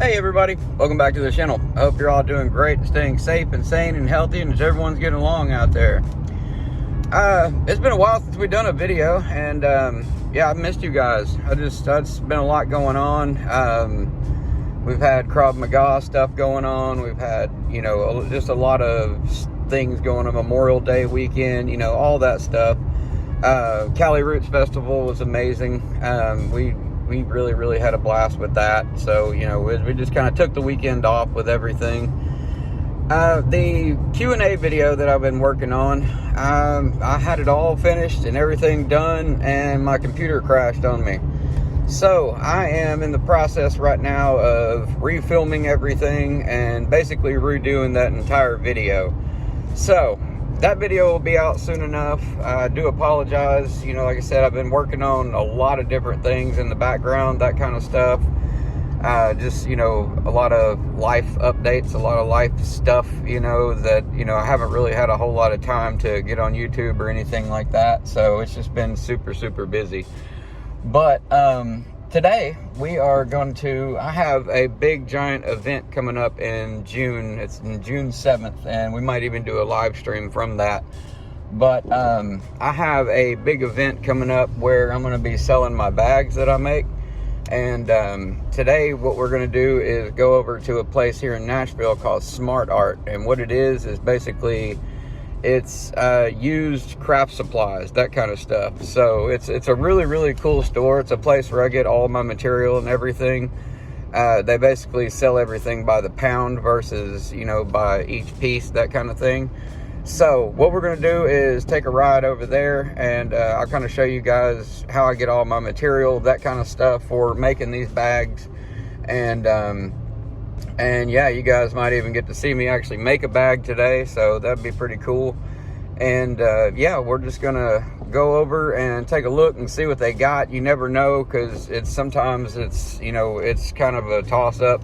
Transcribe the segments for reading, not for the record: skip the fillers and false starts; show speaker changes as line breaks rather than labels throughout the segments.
Hey everybody, welcome back to the channel. I hope you're all doing great and staying safe and sane and healthy, and everyone's getting along out there. It's been a while since we've done a video, and yeah, I missed you guys. It's been a lot going on. We've had Krav Maga stuff going on. We've had, just a lot of things going on. Memorial Day weekend, all that stuff. Cali Roots Festival was amazing. We really had a blast with that. So, we just kind of took the weekend off with everything. The Q&A video that I've been working on, I had it all finished and everything done, and my computer crashed on me. So I am in the process right now of refilming everything and basically redoing that entire video. So that video will be out soon enough. I do apologize. Like I said, I've been working on a lot of different things in the background, that kind of stuff. Just, a lot of life updates, a lot of life stuff, that, I haven't really had a whole lot of time to get on YouTube or anything like that. So it's just been super busy. But today we are I have a big giant event coming up in June. It's in June 7th, and we might even do a live stream from that. But I have a big event coming up where I'm going to be selling my bags that I make. And today what we're going to do is go over to a place here in Nashville called Smart Art. And what it is basically, it's used craft supplies, that kind of stuff. So it's a really cool store. It's a place where I get all my material and everything. They basically sell everything by the pound versus, by each piece, that kind of thing. So what we're going to do is take a ride over there, and I'll kind of show you guys how I get all my material, that kind of stuff for making these bags. And yeah, you guys might even get to see me actually make a bag today, so that'd be pretty cool. And yeah, we're just gonna go over and take a look and see what they got. You never know, because sometimes it's kind of a toss-up.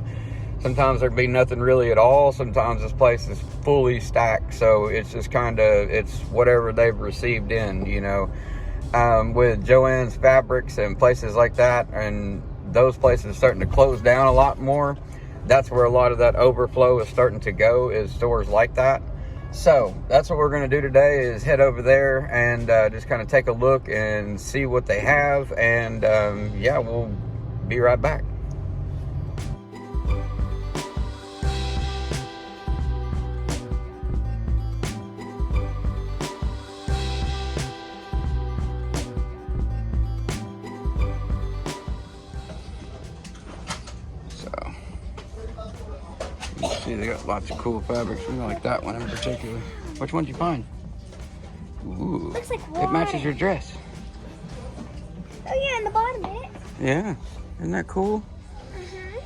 Sometimes there'd be nothing really at all. Sometimes this place is fully stacked, so it's just it's whatever they've received in, with Joann's Fabrics and places like that, and those places starting to close down a lot more. That's where a lot of that overflow is starting to go, is stores like that. So that's what we're going to do today, is head over there and just kind of take a look and see what they have. And yeah, we'll be right back. See, they got lots of cool fabrics. We like that one in particular. Which one did you find? Ooh,
looks like water.
It matches your dress.
Oh yeah, and the bottom bit.
Yeah, isn't that cool?
Uh-huh.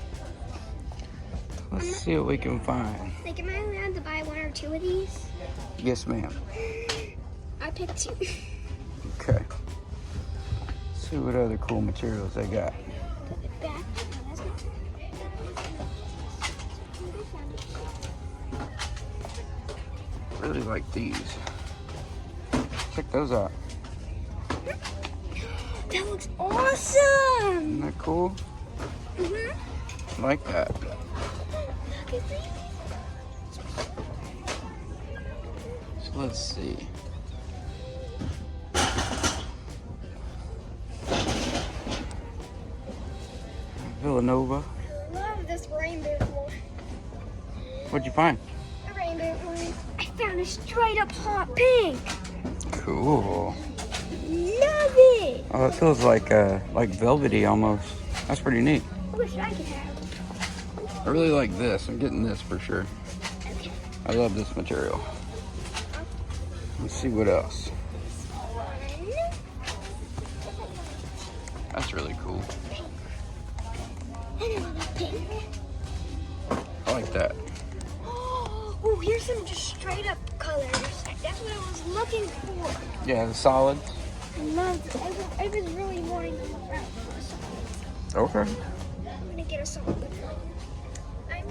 Let's see what we can find.
Like, am I allowed to buy one or two of these?
Yes, ma'am.
I picked two.
Okay. Let's see what other cool materials they got.
Put it back.
Really like these. Check those out.
That looks awesome.
Isn't that cool?
Mm-hmm.
I like that. So let's see. Villanova.
I love this rainbow one.
What'd you find?
A rainbow one. I found a straight up hot pink.
Cool.
Love it.
Oh, it feels like velvety almost. That's pretty neat.
I wish I could have.
I really like this. I'm getting this for sure.
Okay.
I love this material. Let's see what else. That's really cool.
And another pink.
I like that.
Oh, here's some just straight up colors. That's what I was looking for.
Yeah, the solid.
I was really wanting to look out for a solid.
Okay.
I'm gonna get a solid one. I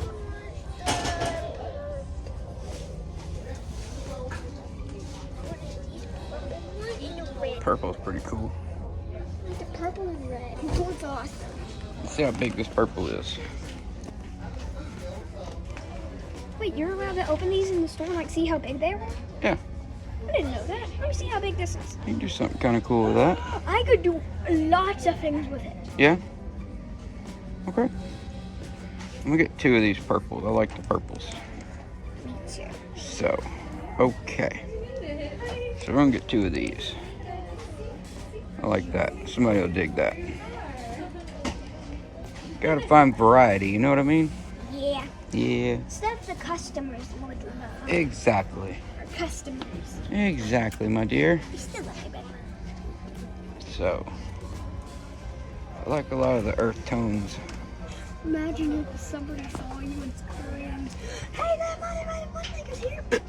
want
Purple's pretty cool.
Like the purple and red. Both awesome.
Let's see how big this purple is.
Wait, you're allowed to open these in the store and like see how big they are?
Yeah.
I didn't know that. Let me see how big this is.
You can do something kind of cool with that.
I could do lots of things with it.
Yeah? Okay. I'm gonna get 2 of these purples. I like the purples.
Me too.
So, okay. So we're gonna get 2 of these. I like that. Somebody will dig that. Gotta find variety, you know what I mean?
Yeah.
Yeah.
Stuff the customers would love.
Exactly.
Our customers.
Exactly, my dear.
You still love it.
So, I like a lot of the earth tones.
Imagine if somebody saw you and screamed, "Hey, that motherfucker's here!"
What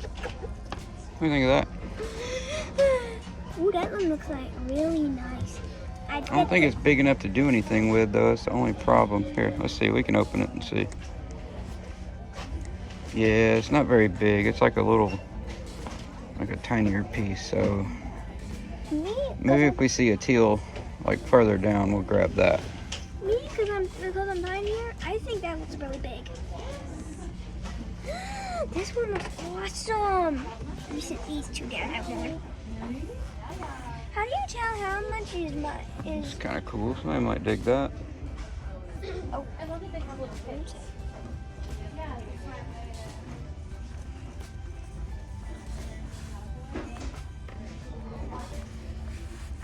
do you think of that?
Ooh, that one looks like really nice.
I don't think it's big enough to do anything with, though. That's the only problem. Here, let's see. We can open it and see. Yeah, it's not very big. It's like a little, like a tinier piece. So maybe if we see a teal like further down, we'll grab that.
Me, because I'm behind here, I think that looks really big. This one looks awesome. Let me sit these 2 down at one. How do you tell how much
It's kind of cool. Somebody might dig that.
Oh, I love that they have little pins.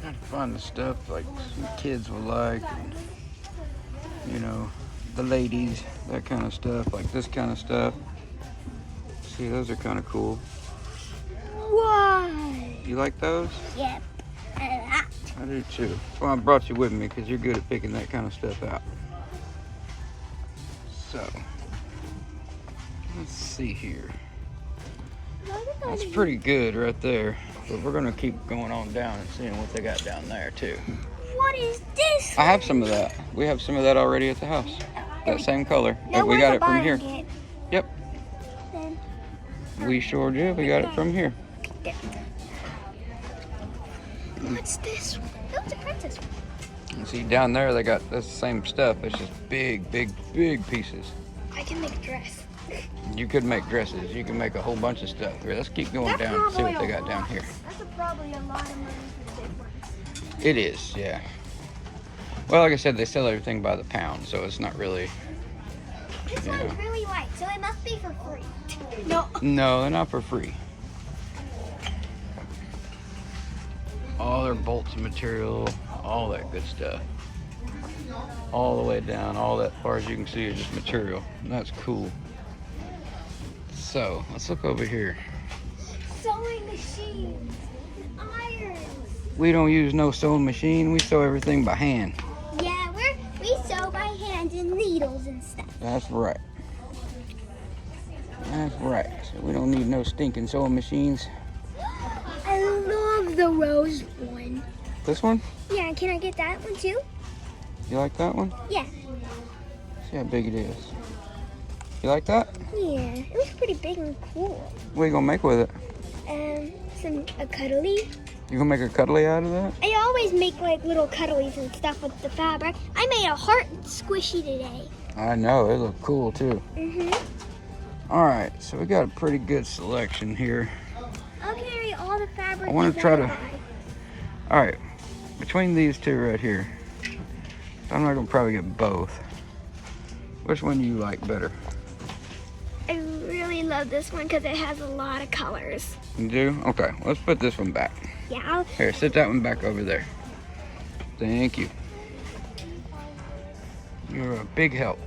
Gotta find the stuff like some kids will like, and, you know, the ladies, that kind of stuff, like this kind of stuff. See, those are kind of cool.
Why?
You like those?
Yep.
I do too. That's why I brought you with me, because you're good at picking that kind of stuff out. So, let's see here. That's pretty good right there. But we're gonna keep going on down and seeing what they got down there too.
What is this?
I have some of that. We have some of that already at the house. That same color.
No,
we got it from here.
It.
Yep.
Then,
We sure do. We got it from here.
what's this one? That was a princess one.
And see down there they got the same stuff. It's just big, big, big pieces.
I can make a dress.
You could make dresses. You can make a whole bunch of stuff. Here, let's keep going down and see what they got down here.
That's probably a lot of money for the big ones.
It is, yeah. Well, like I said, they sell everything by the pound, so it's not really.
This
You know.
one's really light, so it must be for free. No.
No, they're not for free. All their bolts and material, all that good stuff. All the way down, all that far as you can see is just material. And that's cool. So, let's look over here.
Sewing machines, irons.
We don't use no sewing machine. We sew everything by hand.
Yeah, we sew by hand and needles and stuff.
That's right. That's right. So we don't need no stinking sewing machines.
I love the rose one.
This one?
Yeah, can I get that one too?
You like that one?
Yeah.
See how big it is. You like that?
Yeah, it looks pretty big and cool.
What are you gonna make with it?
A cuddly.
You gonna make a cuddly out of that?
I always make like little cuddlies and stuff with the fabric. I made a heart squishy today.
I know, it looked cool too. Alright, so we got a pretty good selection here.
I'll carry all the fabric.
I want to try to. Alright, between these 2 right here, I'm not gonna probably get both. Which one do you like better?
I really love this one because it has a lot of colors.
You do? Okay, let's put this one back.
Yeah.
Here, sit that one back over there. Thank you. You're a big help.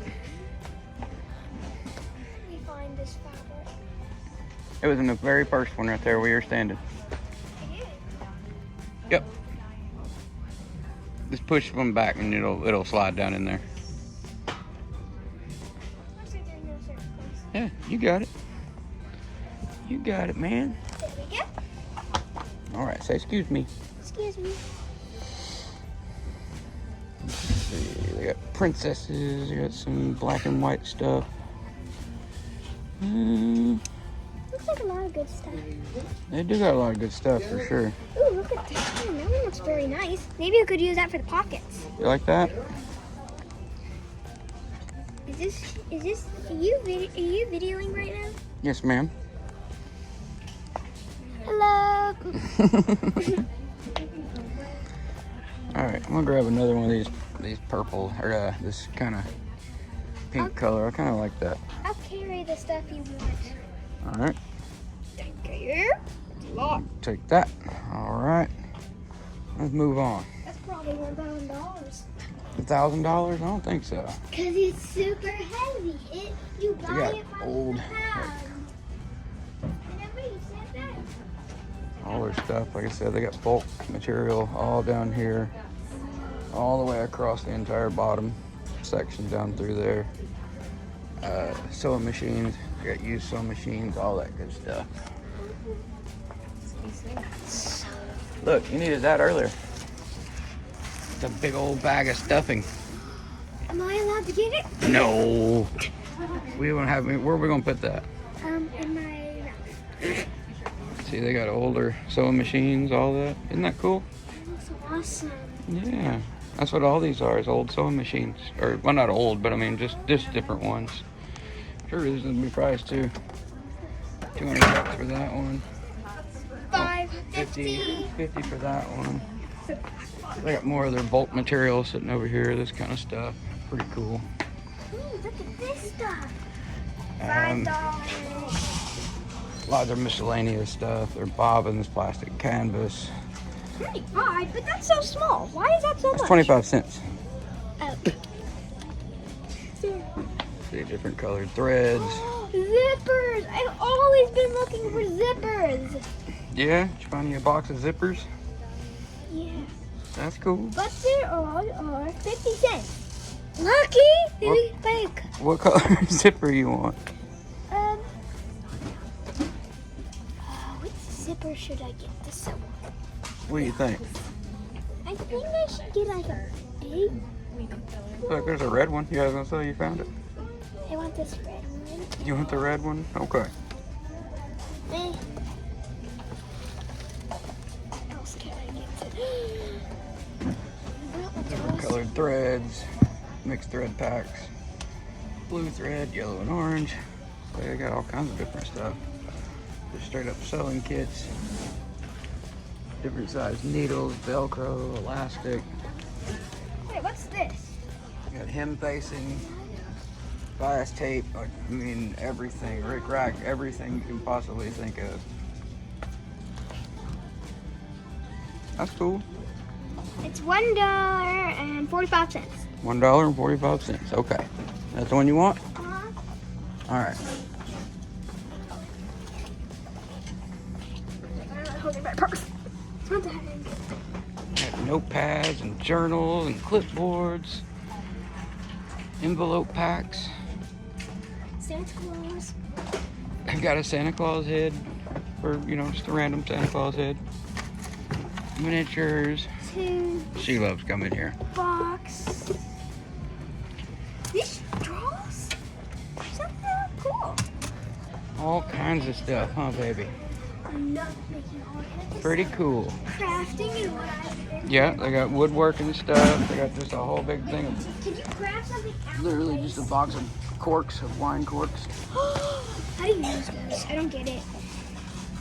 Let me find this fabric.
It was in the very first one right there where you're standing. Yep. Just push one back and it'll slide down in there.
Looks like there's no certain place.
Yeah, you got it. You got it, man.
There we go.
All right, say excuse me.
Excuse me.
Let's see, they got princesses, they got some black and white stuff.
Looks like a lot of good stuff.
They do got a lot of good stuff for sure.
Ooh, look at this one. That one looks very nice. Maybe I could use that for the pockets.
You like that?
Are you videoing right now?
Yes, ma'am.
Hello.
All right, I'm gonna grab another one of these purple or this kind of pink color. I kind of like that.
I'll carry the stuff you want.
All right.
Thank you. It's a lot.
Take that. All right. Let's move on.
That's probably $1,000.
$1,000? I don't think so.
Cause it's super heavy. You
They
buy
got
it by
old,
the pound. Remember you said that?
all their stuff. Like I said, they got bulk material all down here, all the way across the entire bottom section down through there. Sewing machines. They got used sewing machines, all that good stuff. Look, you needed that earlier. It's a big old bag of stuffing.
Am I allowed to get it?
No. We don't have. Where are we gonna put that?
In my mouth.
See, they got older sewing machines, all that. Isn't that cool?
That looks awesome.
Yeah, that's what all these are, is old sewing machines. Or, well, not old, but I mean, just different ones. Sure, reasonably priced too. $200 for that one. $50 for that one. They got more of their bulk material sitting over here, this kind of stuff. Pretty cool.
Ooh, look at this stuff.
Um,
$5.
a lot of their miscellaneous stuff. Their bobbins, plastic canvas.
25, but that's so small. Why is that so
That's
much?
25 cents.
Oh.
See, different colored threads.
Zippers! I've always been looking for zippers.
Yeah, did you find you a box of zippers?
Yeah.
That's cool.
But they all are 50 cents. Lucky! Maybe big.
What color zipper you want?
Which zipper should I get? This one.
What do you think?
I think I should get like a big.
Look, there's a red one. Yeah, I was gonna say you found it.
I want this red one.
You want the red one? Okay.
Eh. What else can I get?
Different colored threads, mixed thread packs, blue thread, yellow and orange. So they got all kinds of different stuff. Just straight up sewing kits. Different size needles, Velcro, elastic.
Wait, what's this?
You got hem facing, bias tape, I mean everything, Rick Rack, everything you can possibly think of. That's cool.
It's $1.45.
$1.45. Okay. That's the one you want? All right.
Holding my purse.
Got notepads and journals and clipboards, envelope packs.
Santa Claus.
I've got a Santa Claus head, or just a random Santa Claus head. Miniatures. She loves coming here.
Box. These straws. Something cool.
All kinds of stuff, huh, baby?
I'm not making all kinds of
Pretty
stuff.
cool.
Crafting is what I've been.
Yeah, they got woodworking stuff. They got just a whole big thing of
Can you craft something out
literally
of
just a
this?
box of corks, of wine corks.
How do you use those? I don't get it.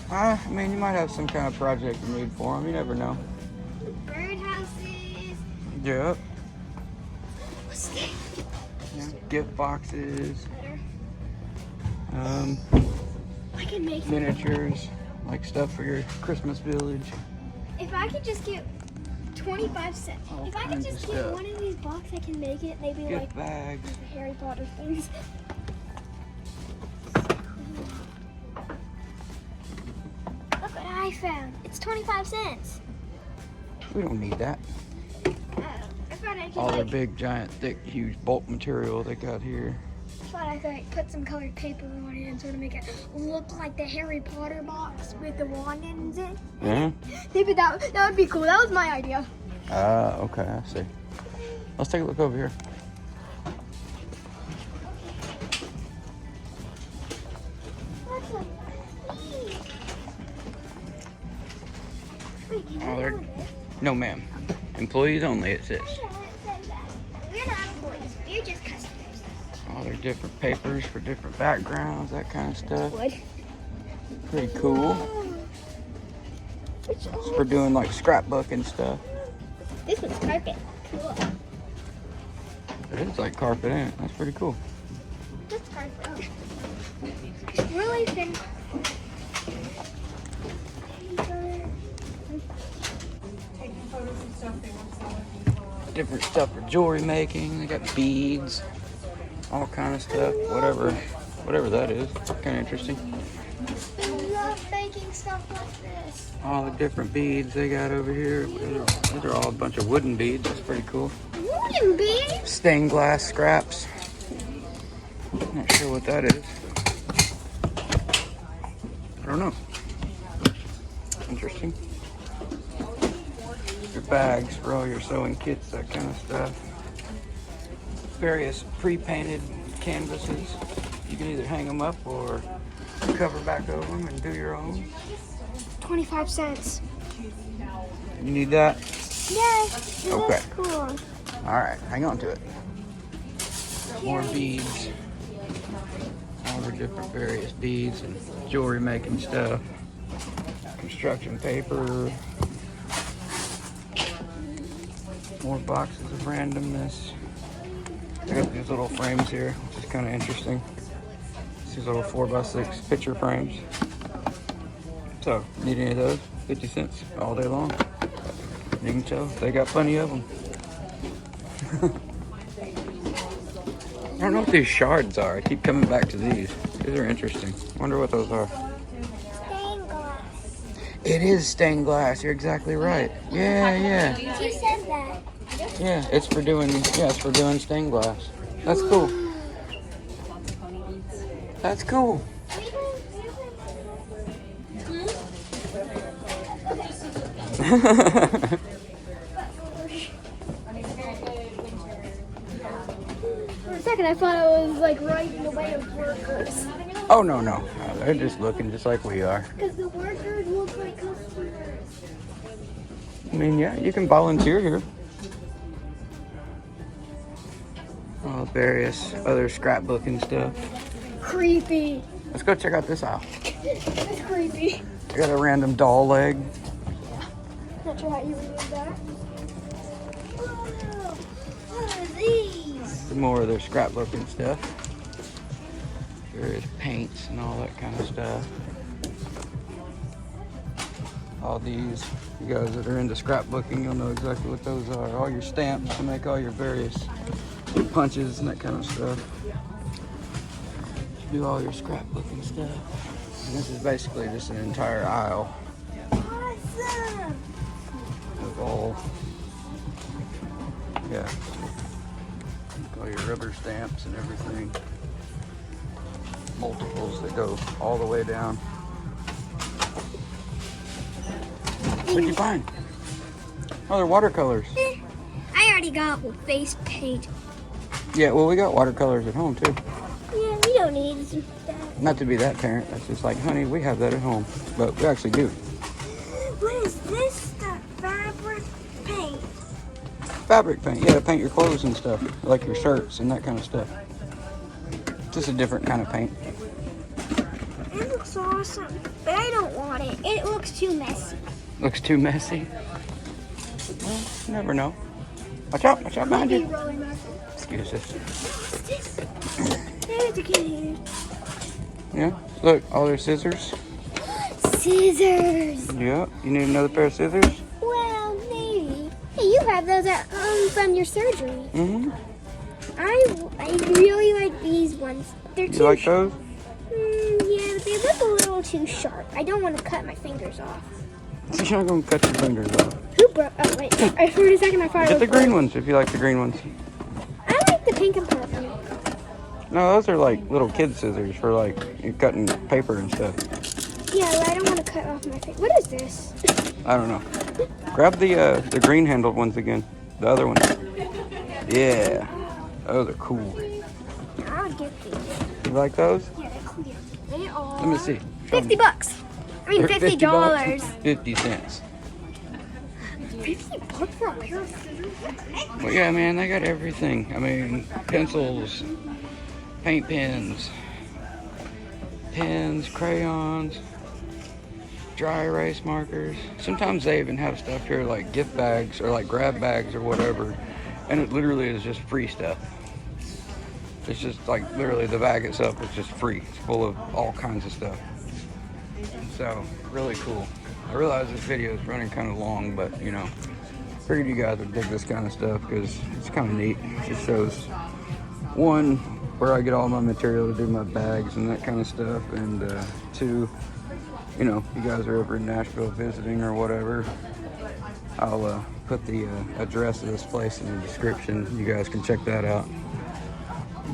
I mean, you might have some kind of project you need for them. You never know.
Birdhouses.
Yep.
What's this?
Yeah. Gift boxes.
I can make
Miniatures, like stuff for your Christmas village.
If I could just get 25 cents.
All
If I could
kinds
just
of
get
stuff.
one of these boxes, I can make it maybe
Gift
like
bags.
the Harry Potter things. Look what I found. It's 25 cents.
We don't need that.
I thought I could
All their big, giant, thick, huge bulk material they got here.
I could put some colored paper on it and sort of make it look like the Harry Potter box with the wand in it.
Yeah?
Maybe that would be cool. That was my idea.
Ah, okay, I see. Let's take a look over here.
What's up? Wait, can
Oh,
you
they're-
go in there?
No, ma'am. Employees only, it says.
I know it says that. We're not employees. We're just customers.
All their different papers for different backgrounds, that kind of stuff.
Wood.
Pretty cool. It's for doing like scrapbook and stuff.
This one's carpet. Cool.
It is like carpet, ain't it? That's pretty cool.
That's carpet. Really thin.
Different stuff for jewelry making. They got beads, all kind of stuff. Whatever that is. Kind of interesting.
I love making stuff like this.
All the different beads they got over here. Those are all a bunch of wooden beads. That's pretty cool.
Wooden beads?
Stained glass scraps. Not sure what that is. I don't know. Interesting. Your bags for all your sewing kits, that kind of stuff. Various pre-painted canvases. You can either hang them up or cover back over them and do your own.
25 cents.
You need that?
Yes.
Okay.
That's cool.
All right, hang on to it. More beads. All the different various beads and jewelry making stuff. Construction paper. More boxes of randomness. I got these little frames here, which is kind of interesting. These little 4x6 picture frames. So, need any of those? 50 cents all day long. You can tell they got plenty of them. I don't know what these shards are. I keep coming back to these. These are interesting. Wonder what those are.
Stained glass.
It is stained glass. You're exactly right. Yeah.
You said that.
Yeah, it's for doing stained glass. That's cool. That's cool.
For a second, I thought it was like right in the way of workers.
Oh, no. They're just looking just like we are.
Because the workers look like customers.
I mean, yeah, you can volunteer here. All various other scrapbooking stuff.
Creepy.
Let's go check out this aisle.
That's creepy.
I got a random doll leg.
Not sure how you remove that. Whoa. What are these?
Some more of their scrapbooking stuff. Various paints and all that kind of stuff. All these, you guys that are into scrapbooking, you'll know exactly what those are. All your stamps to make all your various punches and that kind of stuff. Do all your scrapbooking stuff. And this is basically just an entire aisle
Awesome.
of all all your rubber stamps and everything. Multiples that go all the way down. What'd you find? Oh, they're watercolors.
I already got face paint.
Yeah, well, we got watercolors at home too.
Yeah, we don't need that.
Not to be that parent. That's just like, honey, we have that at home. But we actually do.
What is this stuff? Fabric paint.
Fabric paint. Yeah, to paint your clothes and stuff. Like your shirts and that kind of stuff. Just a different kind of paint.
It looks awesome, but I don't want it. It looks too messy.
Looks too messy. Well, you never know. Watch out behind you. Excuse us.
What's this? There's a kid here.
Yeah, look, all their scissors.
Scissors.
Yeah, you need another pair of scissors?
Well, maybe. Hey, you have those at, from your surgery.
Mm-hmm.
I really like these ones. They're too
You like those?
Yeah, but they look a little too sharp. I don't want to cut my fingers off.
You're not going to cut your fingers off.
Who broke? Oh, wait. For a second, I thought it
Get
was
the green ones if you like the green ones.
I like the pink and purple.
No, those are like little kid scissors for like you're cutting paper and stuff.
Yeah, well, I don't want to cut off my finger. What is this?
I don't know. Grab the green handled ones again. The other ones. Yeah. Those are cool.
I'll get these.
You like those?
Yeah, they're cool. They are.
Let me see. Show me.
$50. I mean,
They're
$50.
50 cents.
$50 for a pair of scissors?
Well, yeah, man, they got everything. I mean, pencils, paint pens, crayons, dry erase markers. Sometimes they even have stuff here like gift bags or like grab bags or whatever, and it literally is just free stuff. It's just like literally the bag itself is just free. It's full of all kinds of stuff. So really cool. I realize this video is running kind of long, but you know, figured you guys would dig this kind of stuff because it's kind of neat. It just shows, one, where I get all my material to do my bags and that kind of stuff, and two, you know, you guys are over in Nashville visiting or whatever, I'll put the address of this place in the description. You guys can check that out.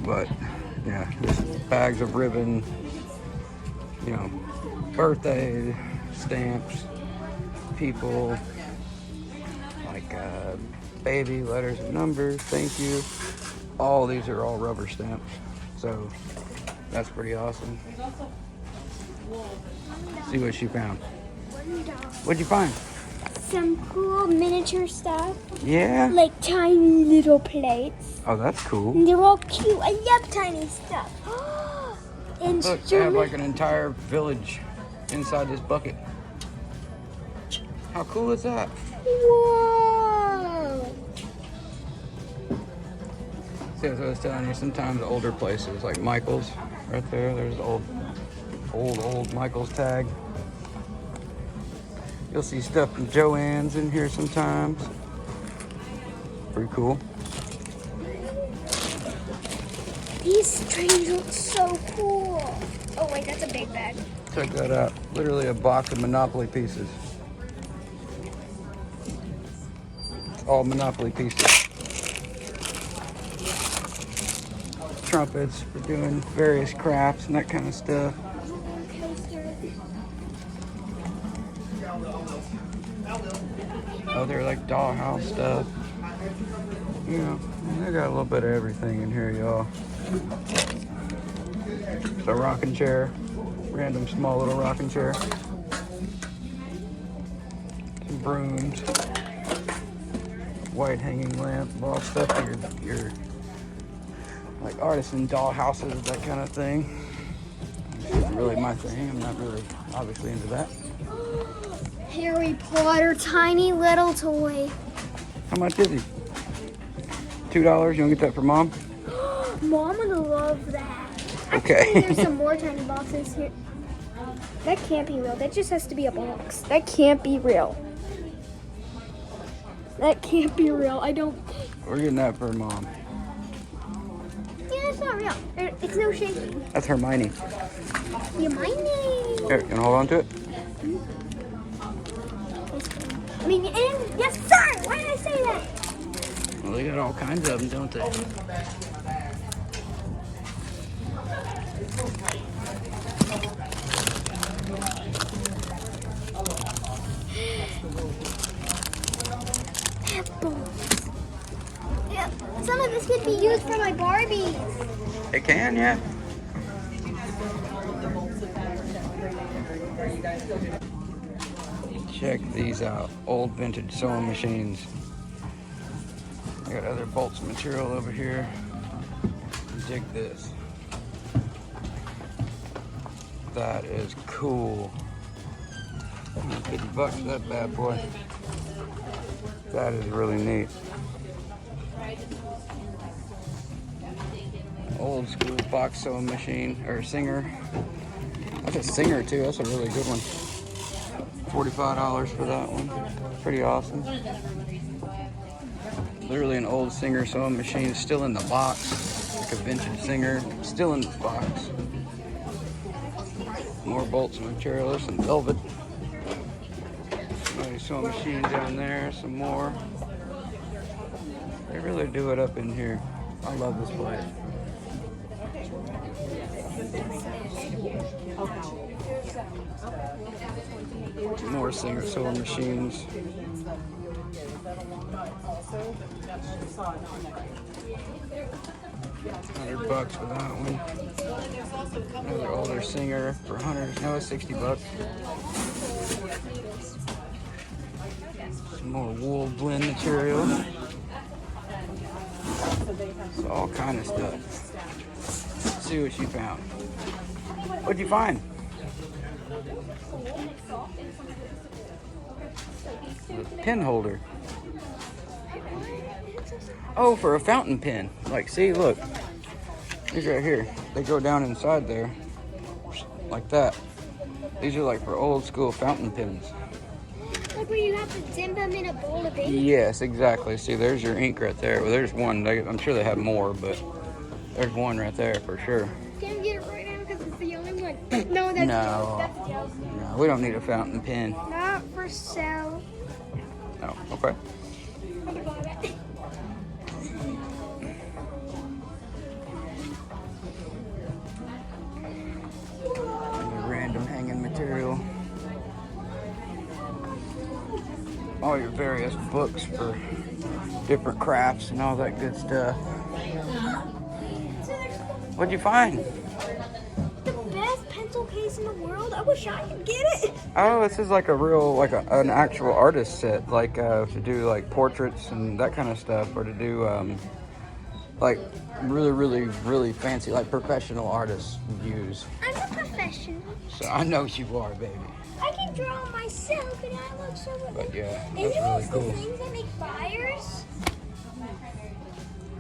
But yeah, just bags of ribbon, you know, birthday stamps, people, like baby letters and numbers, thank you. All these are all rubber stamps, so that's pretty awesome. See what she found. What'd you find?
Some cool miniature stuff.
Yeah?
Like tiny little plates.
Oh, that's cool.
And they're all cute. I love tiny stuff.
Look, they have like an entire village inside this bucket. How cool is that?
Whoa!
See, as I was telling you, sometimes older places like Michael's, right there, there's old Michael's tag. You'll see stuff from Joann's in here sometimes. Pretty cool.
These trains look so cool. Oh wait, that's a big bag.
Check that out. Literally a box of Monopoly pieces. It's all Monopoly pieces. Trumpets for doing various crafts and that kind of stuff. Oh, they're like dollhouse stuff. You know, they got a little bit of everything in here, y'all. It's a rocking chair. Random small little rocking chair. Some brooms. White hanging lamp. All stuff for your like artisan doll houses, that kind of thing. It's not really my thing. I'm not really obviously into that.
Harry Potter tiny little toy.
How much is he? $2? You want to get that for Mom?
Mom would love that.
Okay.
Actually, there's some more tiny boxes here. That can't be real. That just has to be a box. That can't be real. That can't be real. I don't...
We're getting that for Mom.
Yeah, it's not real. It's no shaking.
That's Hermione.
Hermione.
Here, you want to hold on to it?
I mean, and yes, sir. Why did I say that?
Well, they got all kinds of them, don't they?
Apples. Yeah, some of this could be used for my Barbies.
It can, yeah. Check these out. Old vintage sewing machines. I got other bolts of material over here. Dig this. That is cool. $50 for that bad boy. That is really neat. Old school box sewing machine, or Singer. That's a Singer too, that's a really good one. $45 for that one. Pretty awesome. Literally an old Singer sewing machine, still in the box. Like a vintage Singer, still in this box. More bolts and material, there's some velvet. Nice sewing machine down there, some more. They really do it up in here. I love this place. More Singer sewing machines. $100 for that one. Another older Singer for 100. No, it's $60. Some more wool blend material. It's all kind of stuff. see what she found. What'd you find? A pen holder. Oh, for a fountain pen. Like, see, look. These right here. They go down inside there. Like that. These are like for old school fountain pens.
Like where you have to dip them in a bowl of ink?
Yes, exactly. See, there's your ink right there. Well, there's one. I'm sure they have more, but there's one right there for sure.
Can't get it right now because it's the only one. No, that's a joke. That's a joke.
No, we don't need a fountain pen.
Not for sale.
Oh, okay.
I can buy that.
Random hanging material. All your various books for different crafts and all that good stuff. What'd you find?
The best pencil case in the world. I wish I could get it.
Oh, this is like a real, like an actual artist set, like to do like portraits and that kind of stuff, or to do like really fancy, like professional artists use.
I'm a professional.
So I know you are, baby.
I can draw myself and I look so good.
But yeah,
And
that's really
the
cool.
things that make fires?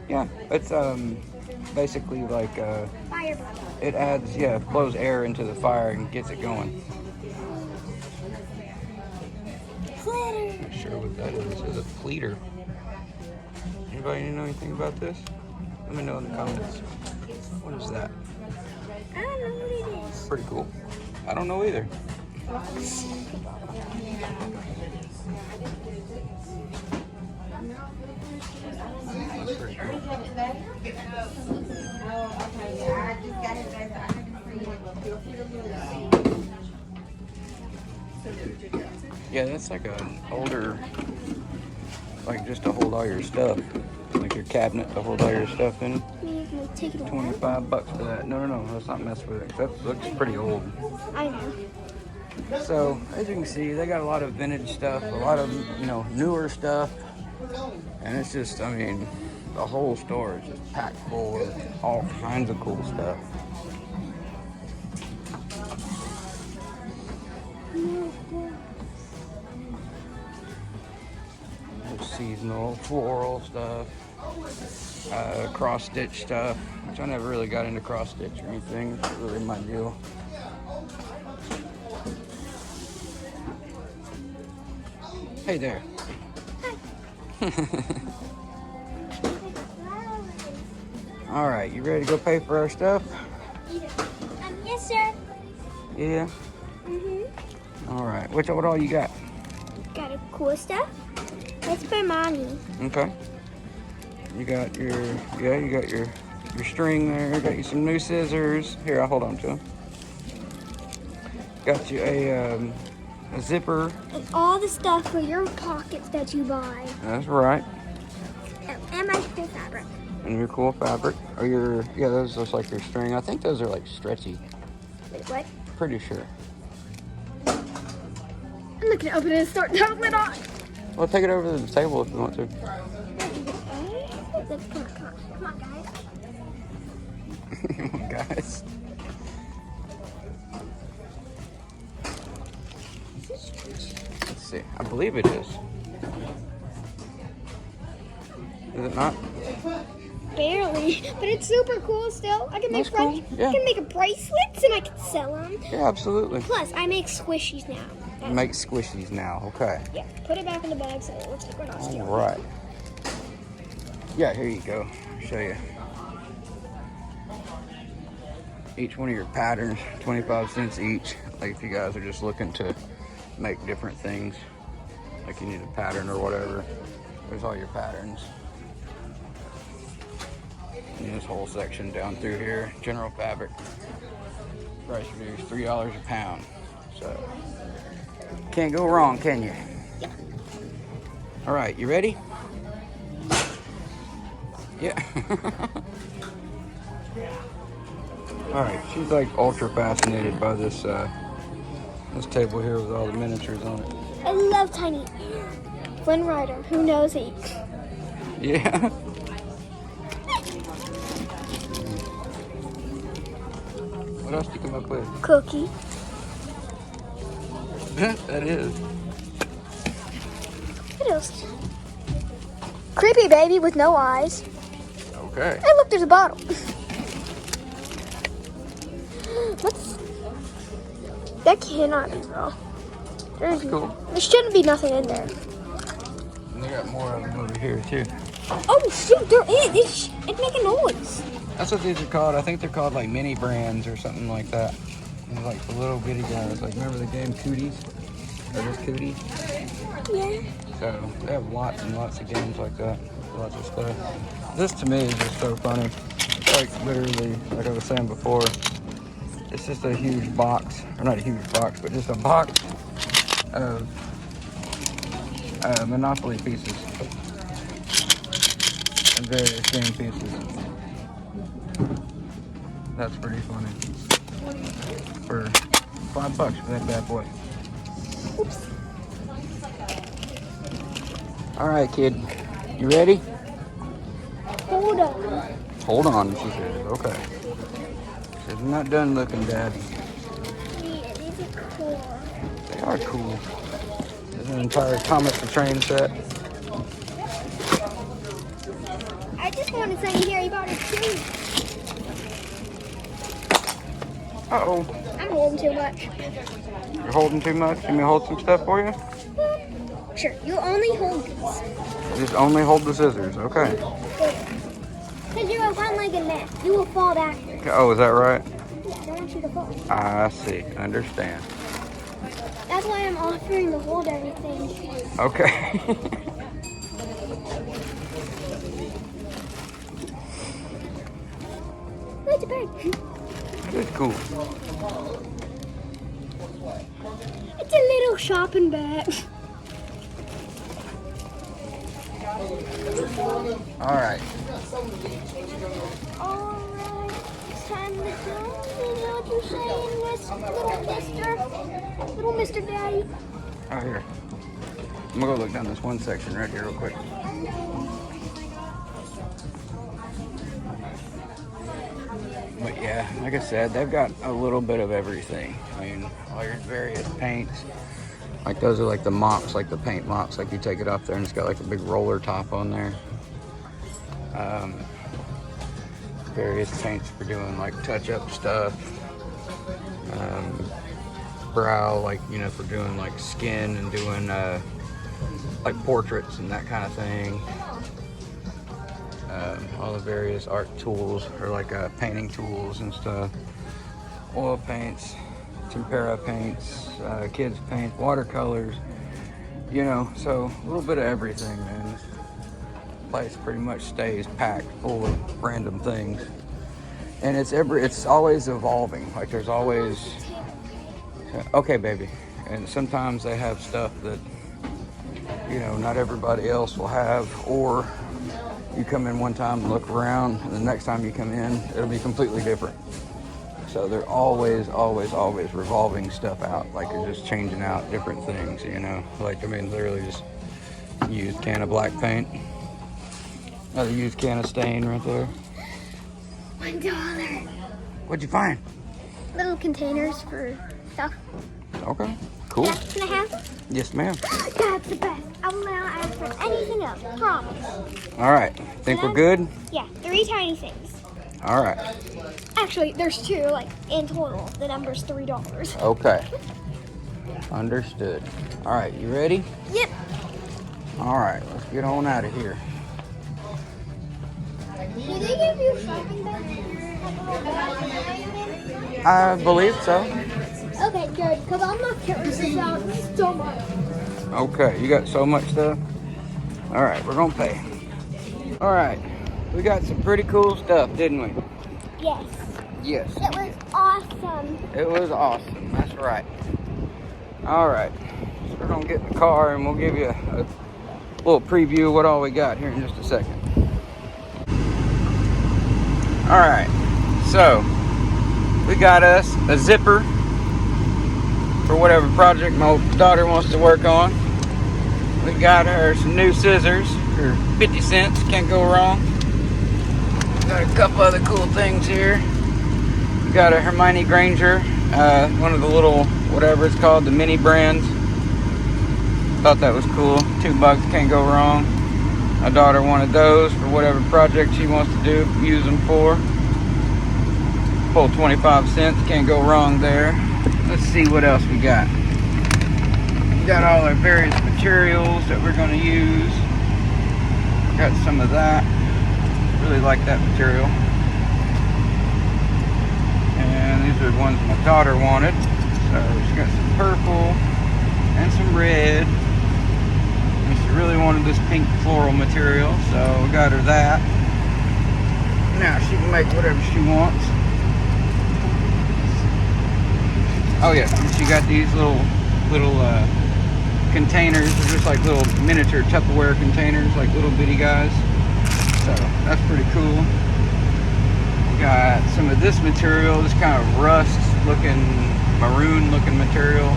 Yeah, it's basically like
Fire blow.
it adds, yeah, blows air into the fire and gets it going.
Glitter.
Not sure what that is. It's a pleater. Anybody know anything about this? Let me know in the comments. What is that?
I don't know what it is.
Pretty cool. I don't know either. That's pretty cool. Yeah, that's like an older, like just to hold all your stuff. Like your cabinet to hold all your stuff in.
Take it away.
$25 for that. No, let's not mess with it. That looks pretty old.
I know.
So, as you can see, they got a lot of vintage stuff, a lot of, newer stuff. And it's just, I mean, the whole store is just packed full of all kinds of cool stuff. There's seasonal, floral stuff, cross-stitch stuff, which I never really got into cross-stitch or anything. It's not really my deal. Hey there. All right, you ready to go pay for our stuff?
Yes, sir.
Yeah. All right. What all you got?
Got a cool stuff. That's for mommy.
Okay. You got your string there. Got you some new scissors. Here, I'll hold on to them. Got you a zipper.
And all the stuff for your pockets that you buy.
That's right.
And my cool fabric.
And your cool fabric. Or those look like your string. I think those are like stretchy.
Wait, what?
Pretty sure.
I'm not gonna open it and start taking it on.
Well, take it over to the table if you want to.
Come on, guys.
Come on, guys. Let's see. I believe it is. Is it not?
Barely, but it's super cool still. I can make
That's cool, yeah.
I can make bracelets and I can sell them.
Yeah, absolutely.
Plus, I make squishies now.
Make squishies now. Okay.
Yeah, put it back in the bag so it looks like we're not stealing.
All right. Yeah, here you go. I'll show you. Each one of your patterns, 25 cents each. Like if you guys are just looking to make different things, like you need a pattern or whatever, there's all your patterns. And this whole section down through here, general fabric. Price reduced $3 a pound. So can't go wrong, can you?
Yeah.
All right, you ready? Yeah. All right, she's like ultra fascinated by this this table here with all the miniatures on it.
I love tiny Flynn Rider. Who knows it?
Yeah. What else do you come up with?
Cookie.
That is.
What else? Creepy baby with no eyes.
Okay.
Hey, look, there's a bottle. What's... That cannot be real.
That's cool.
There shouldn't be nothing in there.
And they got more of them over here, too.
Oh, shoot, there is. It's making noise.
That's what these are called. I think they're called like mini brands or something like that. And like the little bitty guys. Like, remember the game Cooties? Or just Cootie?
Yeah.
So they have lots and lots of games like that. Lots of stuff. This to me is just so funny. It's like literally, like I was saying before, it's just a huge box. Or not a huge box, but just a box of Monopoly pieces. And various game pieces. That's pretty funny. For $5 for that bad boy.
Oops.
All right, kid. You ready?
Hold on.
Hold on, she says. Okay. She says, I'm not done looking, Daddy.
Yeah, these are cool.
They are cool. There's an entire Thomas the Train set.
I just wanted to say Harry Potter too.
Uh-oh.
I'm holding too much.
You're holding too much? Let me hold some stuff for you?
Sure, you only hold these.
Just only hold the scissors. Okay.
Because you will sound like a net. You will fall back.
Oh, is that right?
Yeah, I don't want you to fall.
I see. Understand.
That's why I'm offering to hold everything.
Okay.
Oh, it's a bird.
That is cool.
It's a little shopping bag.
All right.
Alright, it's time to go. You know what you're saying, little Mr. Daddy?
Oh, here. I'm gonna go look down this one section right here real quick. But yeah, like I said, they've got a little bit of everything. I mean, all your various paints. Like those are like the mops, like the paint mops. Like you take it off there and it's got like a big roller top on there. Various paints for doing like touch-up stuff. Brow, like, you know, for doing like skin and doing like portraits and that kind of thing. All the various art tools, or like painting tools and stuff. Oil paints, tempera paints, kids paint, watercolors, you know, so a little bit of everything, man. This place pretty much stays packed full of random things. And it's always evolving. Like there's always, okay, baby. And sometimes they have stuff that, you know, not everybody else will have, or you come in one time and look around, and the next time you come in, it'll be completely different. So they're always revolving stuff out. Like they're just changing out different things, you know. Like, I mean, literally just used can of black paint. Another used can of stain right there.
$1.
What'd you find?
Little containers for stuff.
Okay, cool.
Yeah, can I have them?
Yes, ma'am.
That's the best. I will not ask for anything else. Promise.
All right, think we're good?
Yeah, 3 tiny things.
All right.
Actually, there's 2, like, in total. The number's $3.
Okay. Understood. All right, you ready?
Yep.
All right, let's get on out of here.
Do they give you shopping bags?
I believe so.
Okay, good. Because I'm not carrying this out so much.
Okay, you got so much stuff? All right, we're gonna pay. All right, we got some pretty cool stuff, didn't we?
Yes.
Yes.
It was awesome.
It was awesome, that's right. All right, so we're gonna get in the car and we'll give you a little preview of what all we got here in just a second. All right, so we got us a zipper for whatever project my daughter wants to work on. We got her some new scissors for 50 cents, can't go wrong. Got a couple other cool things here. You got a Hermione Granger, one of the little, whatever it's called, the mini brands. Thought that was cool. $2, can't go wrong. My daughter wanted those for whatever project she wants to do, use them for. Full 25 cents, can't go wrong there. Let's see what else we got. We got all our various materials that we're going to use. Got some of that. Really like that material. And these are the ones my daughter wanted. So she's got some purple and some red. And she really wanted this pink floral material, so we got her that. Now she can make whatever she wants. Oh yeah, and she got these little containers. They're just like little miniature Tupperware containers, like little bitty guys. So that's pretty cool. Got some of this material, this kind of rust looking, maroon looking material.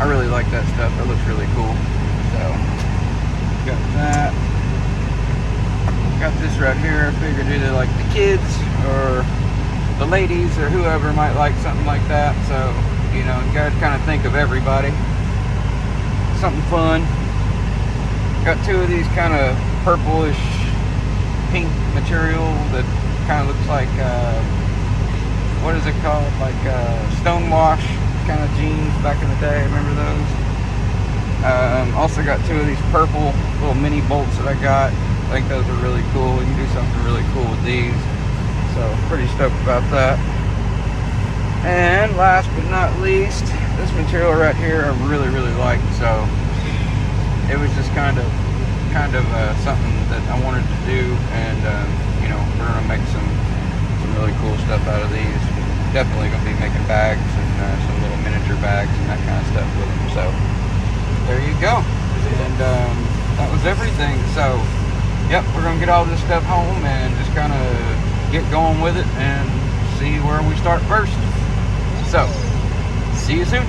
I really like that stuff. That looks really cool. So got that. Got this right here. I figured either like the kids or the ladies or whoever might like something like that. So, you know, you gotta kind of think of everybody. Something fun. Got two of these kind of purplish pink material that kind of looks like what is it called, like stonewash kind of jeans back in the day. Remember those? Also got two of these purple little mini bolts that I got. I think those are really cool. You can do something really cool with these, so pretty stoked about that. And last but not least, this material right here I really like. So it was just kind of something that I wanted to do, and you know, we're gonna make some really cool stuff out of these. Definitely gonna be making bags and some little miniature bags and that kind of stuff with them. So there you go. And that was everything. So yep, we're gonna get all this stuff home and just kind of get going with it and see where we start first. So see you soon.